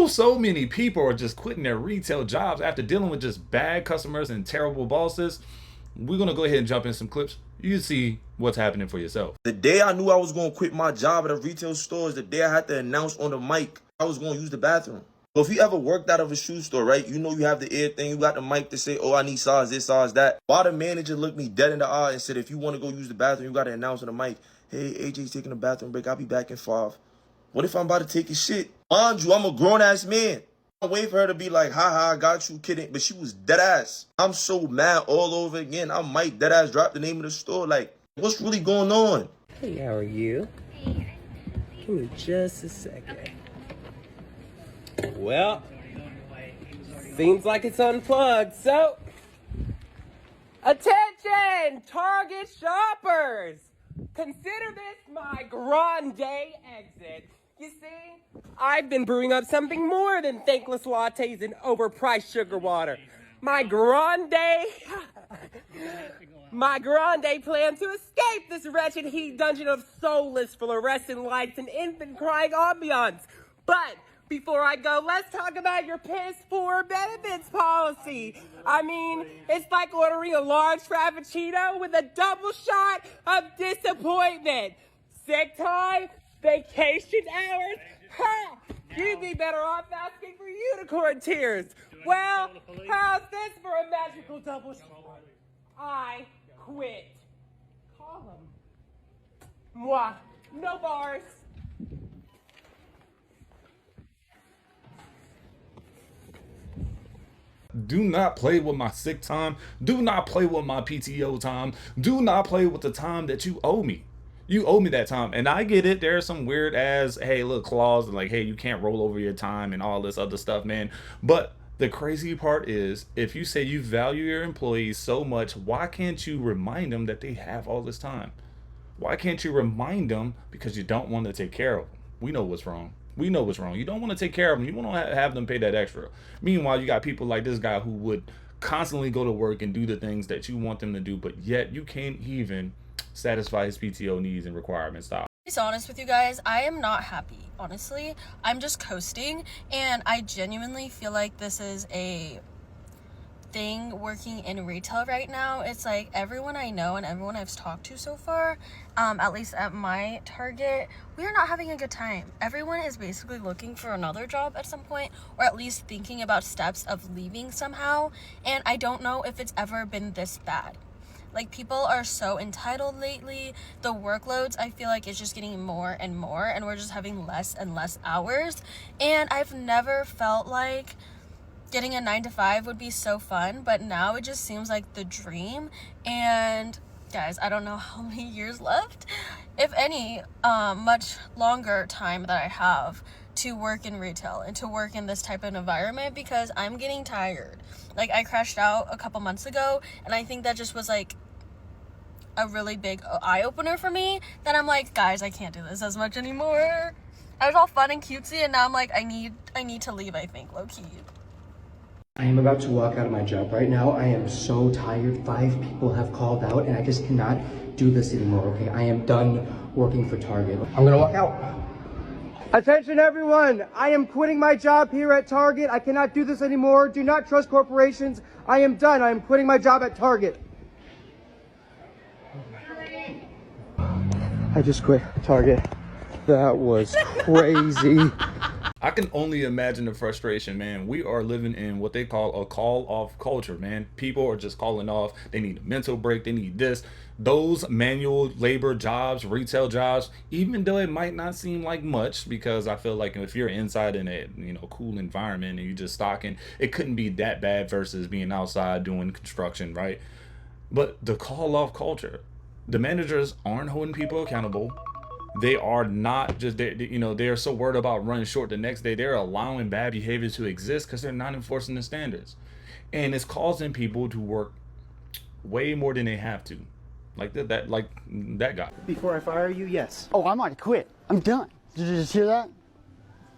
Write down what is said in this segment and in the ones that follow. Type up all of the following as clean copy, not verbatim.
so many people are just quitting their retail jobs after dealing with just bad customers and terrible bosses. We're going to go ahead and jump in some clips. You see what's happening for yourself. The day I knew I was going to quit my job at a retail store is the day I had to announce on the mic I was going to use the bathroom. So if you ever worked out of a shoe store, right, you know you have the ear thing, you got the mic to say, oh, I need size this, size that. Why the manager looked me dead in the eye and said, if you want to go use the bathroom, you got to announce on the mic, hey, AJ's taking a bathroom break, I'll be back in 5. What if I'm about to take his shit? Mind you, I'm a grown-ass man. I'm waiting for her to be like, ha, I got you, kidding. But she was dead ass. I'm so mad all over again. I might dead ass drop the name of the store. Like, what's really going on? Hey, how are you? Give me just a second. Well, seems like it's unplugged, so attention, Target shoppers! Consider this my grande exit. You see, I've been brewing up something more than thankless lattes and overpriced sugar water. My grande plan to escape this wretched heat dungeon of soulless fluorescent lights and infant crying ambiance. But before I go, let's talk about your piss poor benefits policy. I mean, it's like ordering a large frappuccino with a double shot of disappointment. Sick time, vacation hours, ha! You'd be better off asking for unicorn tears. Well, how's this for a magical double shot? I quit. Call him. Moi. No bars. Do not play with my sick time. Do not play with my PTO time. Do not play with the time that you owe me. You owe me that time. And I get it. There's some weird ass, hey, look, clause like, hey, you can't roll over your time and all this other stuff, man. But the crazy part is, if you say you value your employees so much, why can't you remind them that they have all this time? Why can't you remind them? Because you don't want to take care of them. We know what's wrong. We know what's wrong. You don't want to take care of them. You want to have them pay that extra. Meanwhile, you got people like this guy who would constantly go to work and do the things that you want them to do, but yet you can't even satisfy his PTO needs and requirements. Stop. To be honest with you guys, I am not happy. Honestly, I'm just coasting, and I genuinely feel like this is a thing working in retail right now. It's like everyone I know and everyone I've talked to so far, at least at my Target, we are not having a good time. Everyone is basically looking for another job at some point, or at least thinking about steps of leaving somehow, and I don't know if it's ever been this bad. Like, people are so entitled lately. The workloads, I feel like, is just getting more and more, and we're just having less and less hours, and I've never felt like getting a 9-to-5 would be so fun, but now it just seems like the dream. And guys, I don't know how many years left, if any, much longer time that I have to work in retail and to work in this type of environment, because I'm getting tired. Like, I crashed out a couple months ago, and I think that just was like a really big eye-opener for me, that I'm like, guys, I can't do this as much anymore. I was all fun and cutesy, and now I'm like, I need to leave, I think, low-key. I am about to walk out of my job right now. I am so tired. 5 people have called out and I just cannot do this anymore, okay? I am done working for Target. I'm gonna walk out. Attention everyone! I am quitting my job here at Target. I cannot do this anymore. Do not trust corporations. I am done. I am quitting my job at Target. I just quit Target. That was crazy. I can only imagine the frustration, man. We are living in what they call a call-off culture, man. People are just calling off. They need a mental break. They need this. Those manual labor jobs, retail jobs, even though it might not seem like much, because I feel like if you're inside in a cool environment and you're just stocking, it couldn't be that bad versus being outside doing construction, right? But the call-off culture, the managers aren't holding people accountable. They are not just, they're so worried about running short the next day. They're allowing bad behaviors to exist because they're not enforcing the standards. And it's causing people to work way more than they have to. Like that guy. Before I fire you, yes. Oh, I'm already quit. I'm done. Did you just hear that?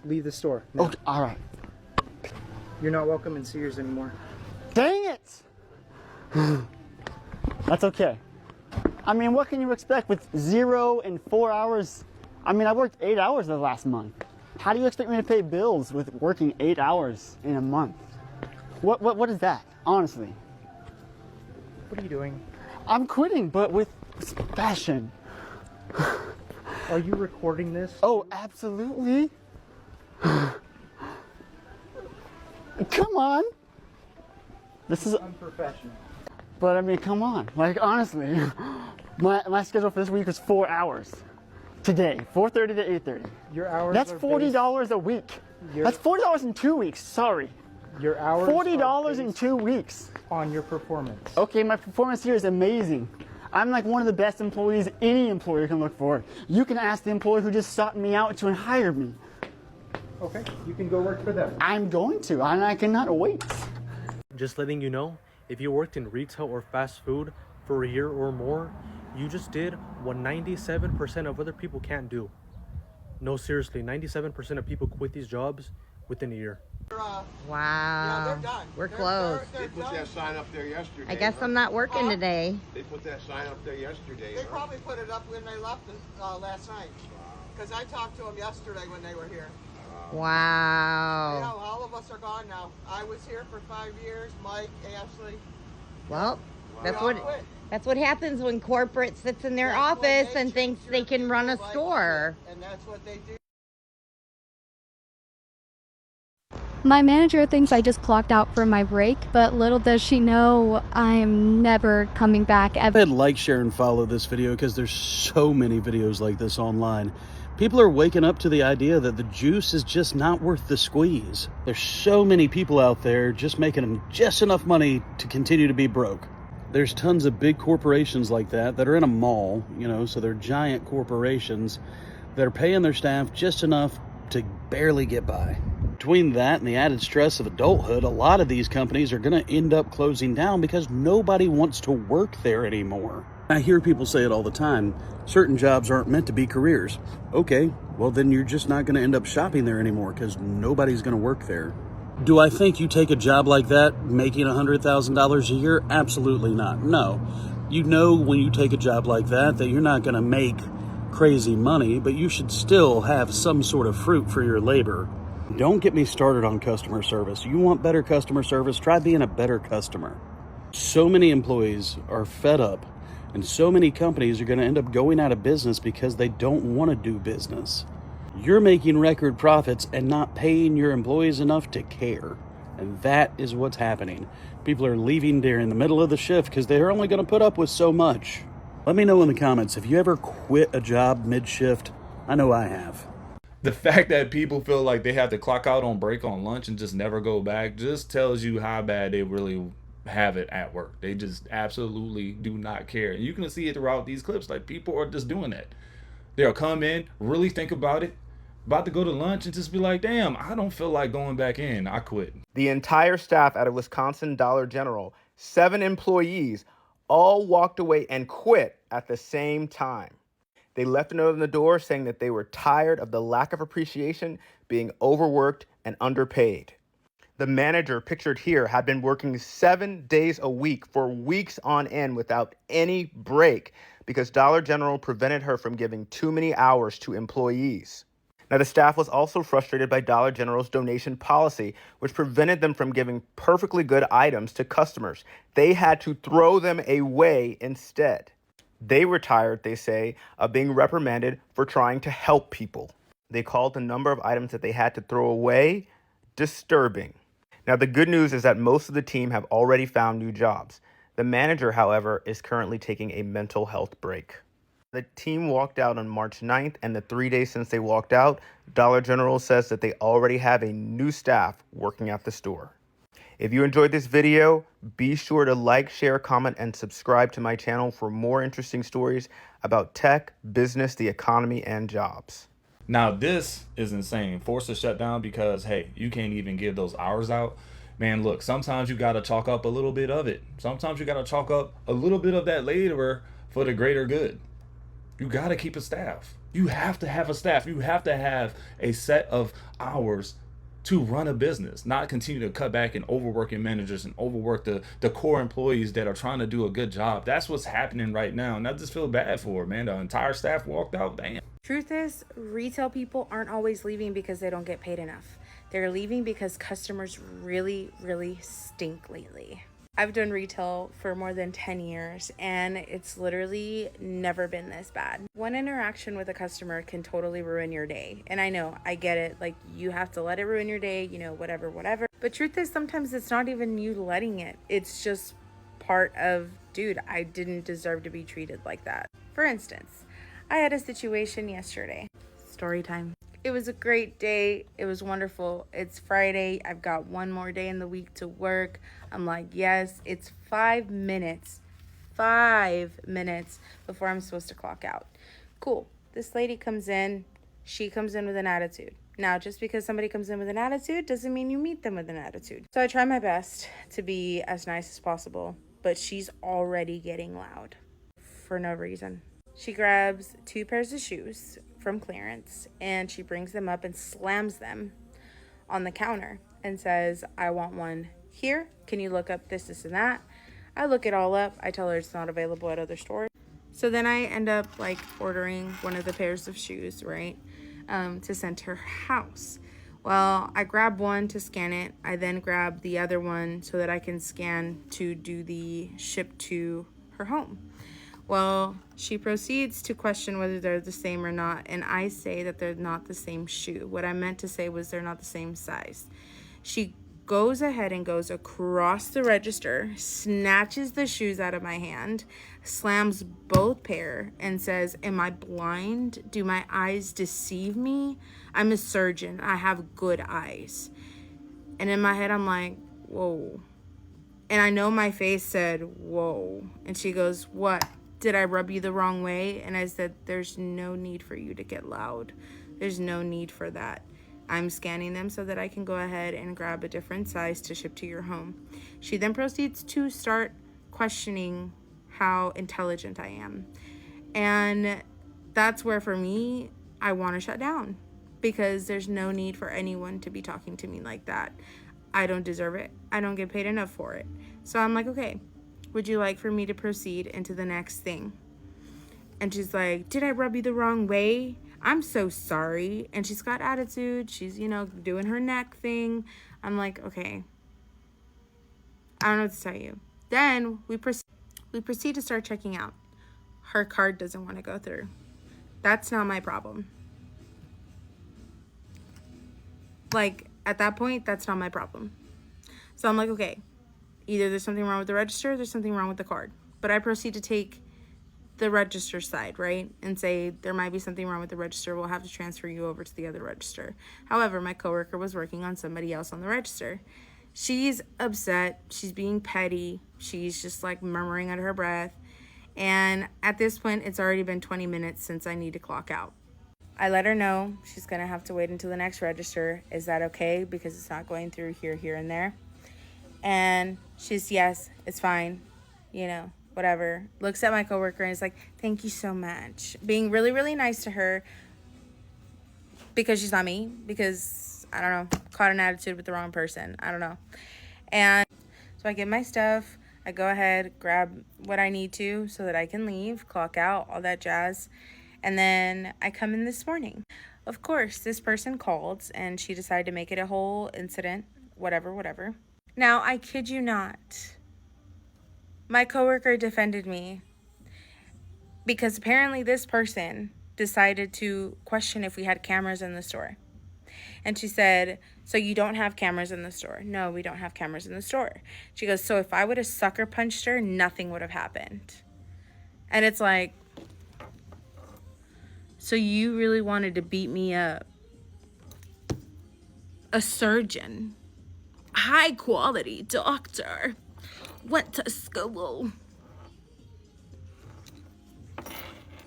Leave the store. No. Okay, all right. You're not welcome in Sears anymore. Dang it! That's okay. I mean, what can you expect with 0 and 4 hours? I mean, I worked 8 hours the last month. How do you expect me to pay bills with working 8 hours in a month? What is that, honestly? What are you doing? I'm quitting, but with passion. Are you recording this? Oh, absolutely. Come on. This is Unprofessional. But I mean, come on. Like, honestly, my schedule for this week was 4 hours. Today, 4:30 to 8:30. Your hours That's are $40 a week. That's $40 in 2 weeks. Sorry. Your hours $40 are in based 2 weeks. on your performance. Okay, my performance here is amazing. I'm like one of the best employees any employer can look for. You can ask the employer who just sought me out to and hired me. Okay, you can go work for them. I'm going to, and I cannot wait. Just letting you know, if you worked in retail or fast food for a year or more, you just did what 97% of other people can't do. No, seriously, 97% of people quit these jobs within a year. Wow. We're closed. They put that sign up there yesterday. I guess I'm not working today. They put that sign up there yesterday. They probably put it up when they left last night. Because I talked to them yesterday when they were here. Wow. You know, all of us are gone now. I was here for 5 years. Mike, Ashley. Well, We all quit. that's what happens when corporate sits in their That's what office they and treat thinks your they can run a people like store. shit, and that's what they do. My manager thinks I just clocked out for my break, but little does she know I'm never coming back ever. Go ahead, like, share, and follow this video because there's so many videos like this online. People are waking up to the idea that the juice is just not worth the squeeze. There's so many people out there just making them just enough money to continue to be broke. There's tons of big corporations like that are in a mall, you know, so they're giant corporations that are paying their staff just enough to barely get by. Between that and the added stress of adulthood, a lot of these companies are going to end up closing down because nobody wants to work there anymore. I hear people say it all the time, certain jobs aren't meant to be careers. Okay, well then you're just not going to end up shopping there anymore because nobody's going to work there. Do I think you take a job like that making $100,000 a year? Absolutely not. No. You know when you take a job like that you're not going to make crazy money, but you should still have some sort of fruit for your labor. Don't get me started on customer service. You want better customer service? Try being a better customer. So many employees are fed up, and so many companies are going to end up going out of business because they don't want to do business. You're making record profits and not paying your employees enough to care. And that is what's happening. People are leaving during the middle of the shift because they're only going to put up with so much. Let me know in the comments, have you ever quit a job mid-shift? I know I have. The fact that people feel like they have to clock out on break on lunch and just never go back just tells you how bad they really have it at work. They just absolutely do not care. And you can see it throughout these clips. Like, people are just doing that. They'll come in, really think about it, about to go to lunch, and just be like, damn, I don't feel like going back in. I quit. The entire staff at a Wisconsin Dollar General, 7 employees, all walked away and quit at the same time. They left a note on the door saying that they were tired of the lack of appreciation, being overworked and underpaid. The manager pictured here had been working 7 days a week for weeks on end without any break because Dollar General prevented her from giving too many hours to employees. Now, the staff was also frustrated by Dollar General's donation policy, which prevented them from giving perfectly good items to customers. They had to throw them away instead. They were tired, they say, of being reprimanded for trying to help people. They called the number of items that they had to throw away disturbing. Now, the good news is that most of the team have already found new jobs. The manager, however, is currently taking a mental health break. The team walked out on March 9th, and the 3 days since they walked out, Dollar General says that they already have a new staff working at the store. If you enjoyed this video, be sure to like, share, comment, and subscribe to my channel for more interesting stories about tech, business, the economy, and jobs. Now, this is insane. Forced to shut down because, hey, you can't even give those hours out. Man, look, sometimes you got to chalk up a little bit of it. Sometimes you got to chalk up a little bit of that labor for the greater good. You got to keep a staff. You have to have a staff. You have to have a set of hours to run a business, not continue to cut back and overworking managers and overwork the core employees that are trying to do a good job. That's what's happening right now. And I just feel bad for it, man. The entire staff walked out. Damn. Truth is, retail people aren't always leaving because they don't get paid enough. They're leaving because customers really, really stink lately. I've done retail for more than 10 years and it's literally never been this bad. One interaction with a customer can totally ruin your day. And I know, I get it. Like, you have to let it ruin your day, you know, whatever. But truth is, sometimes it's not even you letting it. It's just part of, dude, I didn't deserve to be treated like that. For instance, I had a situation yesterday. Story time. It was a great day. It was wonderful. It's Friday. I've got one more day in the week to work. I'm like, yes, it's 5 minutes. 5 minutes before I'm supposed to clock out. Cool. This lady comes in. She comes in with an attitude. Now, just because somebody comes in with an attitude doesn't mean you meet them with an attitude. So I try my best to be as nice as possible, but she's already getting loud for no reason. She grabs 2 pairs of shoes from clearance and she brings them up and slams them on the counter and says, I want one here. Can you look up this and that? I look it all up. I tell her it's not available at other stores. So then I end up like ordering one of the pairs of shoes, right? To send to her house. Well, I grab one to scan it. I then grab the other one so that I can scan to do the ship to her home. Well, she proceeds to question whether they're the same or not, and I say that they're not the same shoe. What I meant to say was they're not the same size. She goes ahead and goes across the register, snatches the shoes out of my hand, slams both pair, and says, am I blind? Do my eyes deceive me? I'm a surgeon. I have good eyes. And in my head, I'm like, whoa. And I know my face said, whoa. And she goes, what? Did I rub you the wrong way? And I said, there's no need for you to get loud. There's no need for that. I'm scanning them so that I can go ahead and grab a different size to ship to your home. She then proceeds to start questioning how intelligent I am. And that's where, for me, I want to shut down because there's no need for anyone to be talking to me like that. I don't deserve it. I don't get paid enough for it. So I'm like, okay, would you like for me to proceed into the next thing? And she's like, did I rub you the wrong way? I'm so sorry. And she's got attitude. She's, you know, doing her neck thing. I'm like, okay, I don't know what to tell you. Then we proceed to start checking out. Her card doesn't want to go through. That's not my problem. Like, at that point, that's not my problem. So I'm like, okay, either there's something wrong with the register, or there's something wrong with the card. But I proceed to take the register side, right? And say, there might be something wrong with the register. We'll have to transfer you over to the other register. However, my coworker was working on somebody else on the register. She's upset. She's being petty. She's just like murmuring under her breath. And at this point, it's already been 20 minutes since I need to clock out. I let her know she's going to have to wait until the next register. Is that okay? Because it's not going through here, here, and there. And she's, yes, it's fine. You know, whatever. Looks at my coworker and is like, thank you so much. Being really, really nice to her because she's not me. Because, I don't know, caught an attitude with the wrong person. I don't know. And so I get my stuff. I go ahead, grab what I need to so that I can leave, clock out, all that jazz. And then I come in this morning. Of course, this person called and she decided to make it a whole incident, whatever. Now, I kid you not, my coworker defended me because apparently this person decided to question if we had cameras in the store. And she said, so you don't have cameras in the store? No, we don't have cameras in the store. She goes, so if I would have sucker punched her, nothing would have happened. And it's like, so you really wanted to beat me up? A surgeon, high quality doctor, went to school.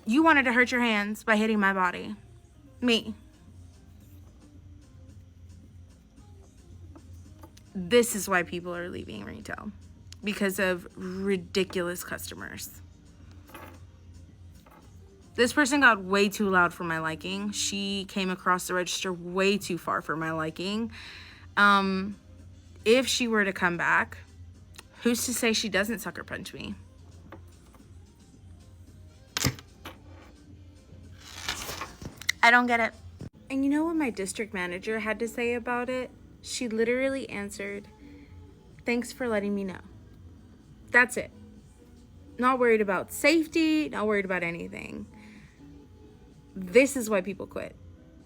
You wanted to hurt your hands by hitting my body. Me. This is why people are leaving retail. Because of ridiculous customers. This person got way too loud for my liking. She came across the register way too far for my liking. If she were to come back, who's to say she doesn't sucker punch me? I don't get it. And you know what my district manager had to say about it? She literally answered, "Thanks for letting me know." That's it. Not worried about safety, not worried about anything. This is why people quit.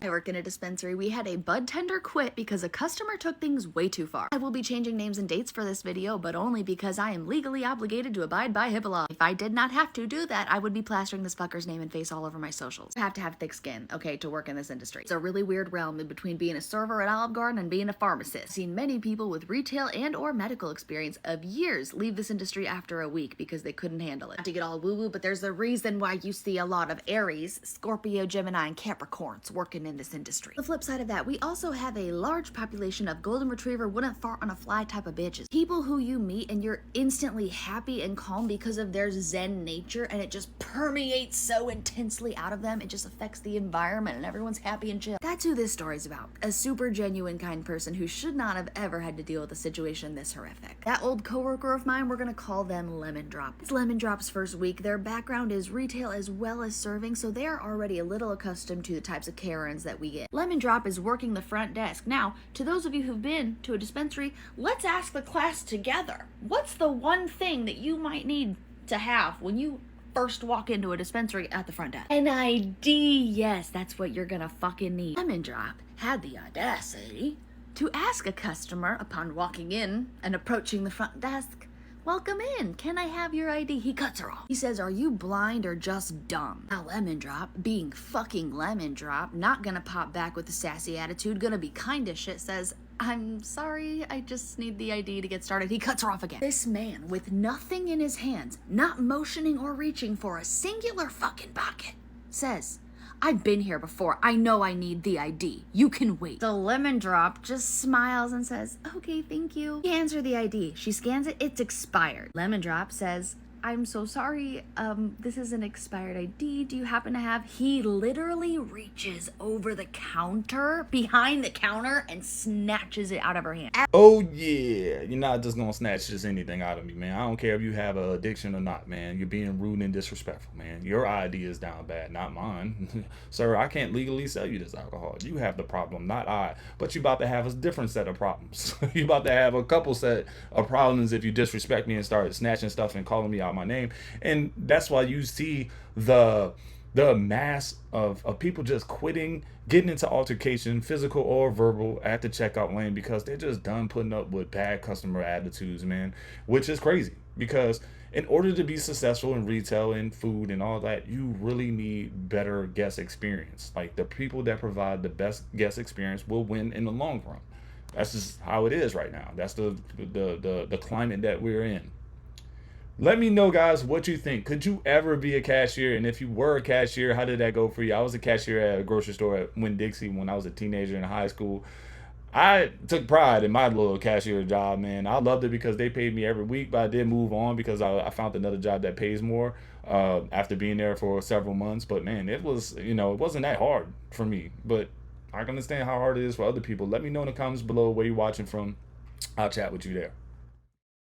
I work in a dispensary. We had a bud tender quit because a customer took things way too far. I will be changing names and dates for this video, but only because I am legally obligated to abide by HIPAA law. If I did not have to do that, I would be plastering this fucker's name and face all over my socials. You have to have thick skin, okay, to work in this industry. It's a really weird realm in between being a server at Olive Garden and being a pharmacist. I've seen many people with retail and or medical experience of years leave this industry after a week because they couldn't handle it. Not to get all woo-woo, but there's a reason why you see a lot of Aries, Scorpio, Gemini, and Capricorns working in this industry. On the flip side of that, we also have a large population of golden retriever, wouldn't fart on a fly type of bitches. People who you meet and you're instantly happy and calm because of their zen nature, and it just permeates so intensely out of them, it just affects the environment and everyone's happy and chill. That's who this story's about. A super genuine kind person who should not have ever had to deal with a situation this horrific. That old coworker of mine, we're gonna call them Lemon Drop. It's Lemon Drop's first week. Their background is retail as well as serving, so they're already a little accustomed to the types of Karens that we get. Lemon Drop is working the front desk. Now, to those of you who've been to a dispensary, let's ask the class together. What's the one thing that you might need to have when you first walk into a dispensary at the front desk? An ID. Yes, that's what you're gonna fucking need. Lemon Drop had the audacity to ask a customer upon walking in and approaching the front desk, "Welcome in, can I have your ID?" He cuts her off. He says, "Are you blind or just dumb?" Now Lemon Drop, being fucking Lemon Drop, not gonna pop back with a sassy attitude, gonna be kinda shit, says, "I'm sorry, I just need the ID to get started." He cuts her off again. This man, with nothing in his hands, not motioning or reaching for a singular fucking pocket, says, "I've been here before. I know I need the ID. You can wait." The Lemon Drop just smiles and says, "Okay, thank you." He hands her the ID. She scans it. It's expired. Lemon Drop says, "I'm so sorry. This is an expired ID. Do you happen to have..." He literally reaches over the counter, behind the counter, and snatches it out of her hand. Oh yeah, you're not just gonna snatch just anything out of me, man. I don't care if you have an addiction or not, man. You're being rude and disrespectful, man. Your ID is down bad, not mine. Sir, I can't legally sell you this alcohol. You have the problem, not I. But you about to have a different set of problems. You about to have a couple set of problems if you disrespect me and start snatching stuff and calling me out my name. And that's why you see the mass of people just quitting, getting into altercation, physical or verbal, at the checkout lane because they're just done putting up with bad customer attitudes, man, which is crazy because in order to be successful in retail and food and all that, you really need better guest experience. Like the people that provide the best guest experience will win in the long run. That's just how it is right now. That's the climate that we're in. Let me know, guys, what you think. Could you ever be a cashier? And if you were a cashier, how did that go for you? I was a cashier at a grocery store at Winn-Dixie when I was a teenager in high school. I took pride in my little cashier job, man. I loved it because they paid me every week, but I did move on because I found another job that pays more after being there for several months. But, man, it was, it wasn't that hard for me. But I can understand how hard it is for other people. Let me know in the comments below where you're watching from. I'll chat with you there.